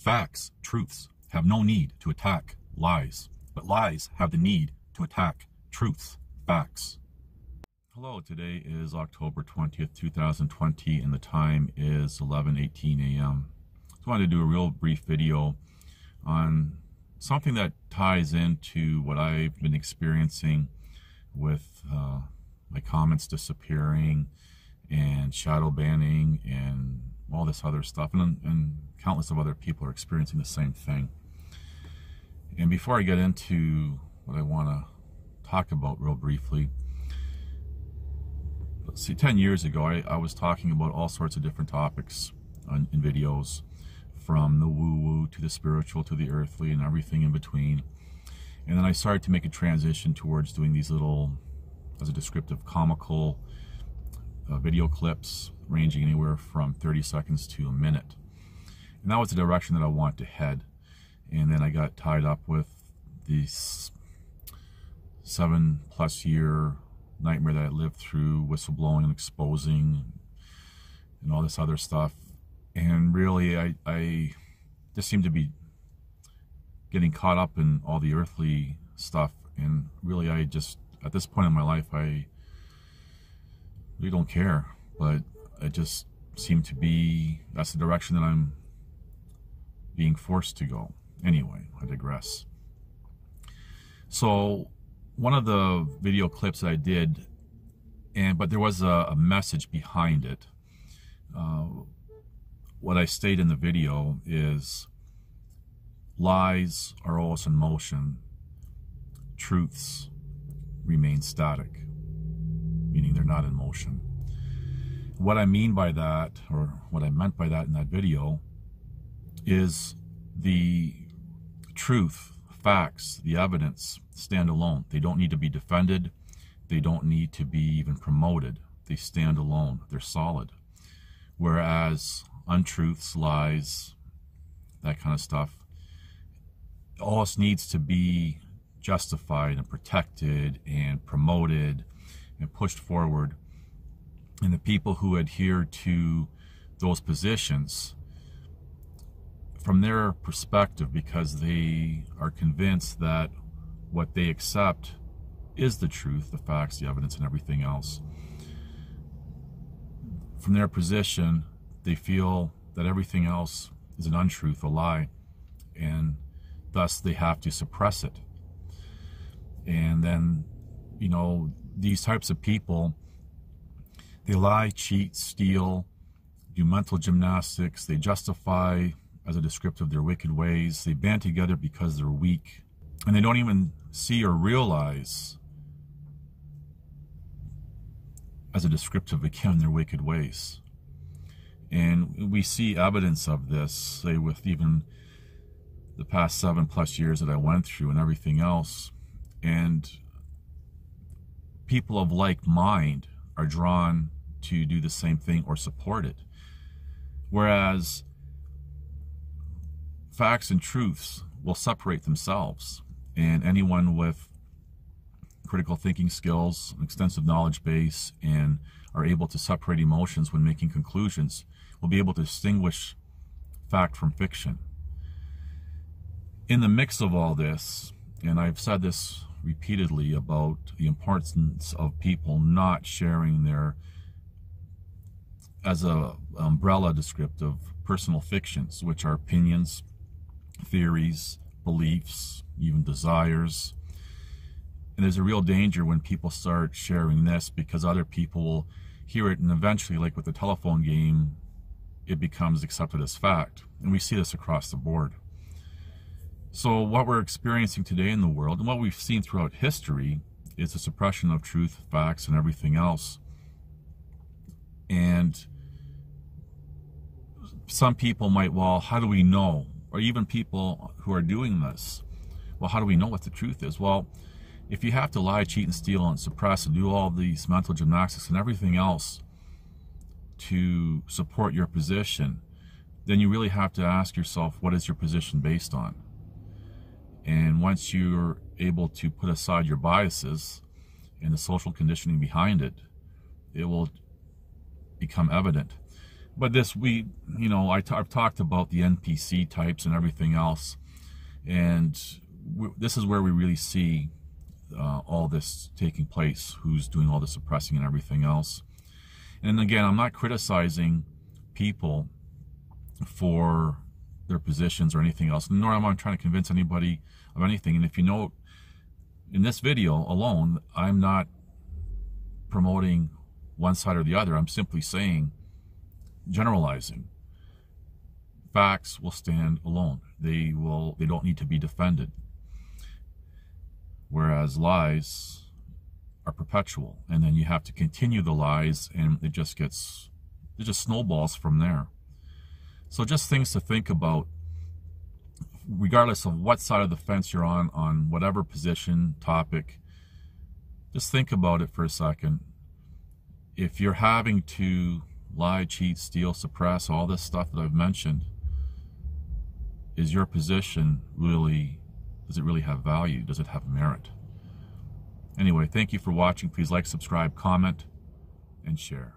Facts, truths, have no need to attack lies, but lies have the need to attack truths, facts. Hello, today is October 20th, 2020, and the time is 11:18 a.m. I wanted to do a real brief video on something that ties into what I've been experiencing with my comments disappearing and shadow banning and all this other stuff, and countless of other people are experiencing the same thing. And before I get into what I want to talk about real briefly, let's see, 10 years ago I was talking about all sorts of different topics in videos, from the woo-woo to the spiritual to the earthly and everything in between. And then I started to make a transition towards doing these little, as a descriptive, comical video clips ranging anywhere from 30 seconds to a minute. And that was the direction that I wanted to head. And then I got tied up with this 7+ year nightmare that I lived through, whistleblowing and exposing and all this other stuff. And really I just seemed to be getting caught up in all the earthly stuff, and really I just, at this point in my life, I really don't care. But I just seem to be, that's the direction that I'm being forced to go. Anyway, I digress. So one of the video clips that I did, but there was a message behind it. What I state in the video is, lies are always in motion, truths remain static, meaning they're not in motion. What I mean by that, or what I meant by that in that video, is the truth, facts, the evidence stand alone. They don't need to be defended. They don't need to be even promoted. They stand alone. They're solid. Whereas untruths, lies, that kind of stuff, all this needs to be justified and protected and promoted and pushed forward. And the people who adhere to those positions, from their perspective, because they are convinced that what they accept is the truth, the facts, the evidence, and everything else, from their position, they feel that everything else is an untruth, a lie, and thus they have to suppress it. And then, you know, these types of people, they lie, cheat, steal, do mental gymnastics, they justify as a descriptive their wicked ways, they band together because they're weak, and they don't even see or realize as a descriptive, again, their wicked ways. And we see evidence of this, say, with even the past 7+ years that I went through and everything else. And people of like mind are drawn to do the same thing or support it. Whereas facts and truths will separate themselves, and anyone with critical thinking skills, an extensive knowledge base, and are able to separate emotions when making conclusions will be able to distinguish fact from fiction. In the mix of all this, and I've said this repeatedly about the importance of people not sharing their, as a umbrella descriptive, personal fictions, which are opinions, theories, beliefs, even desires. And there's a real danger when people start sharing this, because other people will hear it, and eventually, like with the telephone game, it becomes accepted as fact. And we see this across the board. So what we're experiencing today in the world, and what we've seen throughout history, is the suppression of truth, facts, and everything else. And some people might, well, how do we know? Or even people who are doing this, well, how do we know what the truth is? Well, if you have to lie, cheat, and steal, and suppress, and do all these mental gymnastics and everything else to support your position, then you really have to ask yourself, what is your position based on? And once you're able to put aside your biases and the social conditioning behind it, it will become evident. But this, I've talked about the NPC types and everything else, and this is where we really see all this taking place, who's doing all the suppressing and everything else. And again, I'm not criticizing people for their positions or anything else, nor am I trying to convince anybody of anything. And if you know, in this video alone, I'm not promoting one side or the other. I'm simply saying, generalizing. Facts will stand alone. They don't need to be defended. Whereas lies are perpetual, and then you have to continue the lies, and it just snowballs from there. So just things to think about, regardless of what side of the fence you're on whatever position, topic. Just think about it for a second. If you're having to lie, cheat, steal, suppress, all this stuff that I've mentioned, is your position really, does it really have value? Does it have merit? Anyway, thank you for watching. Please like, subscribe, comment, and share.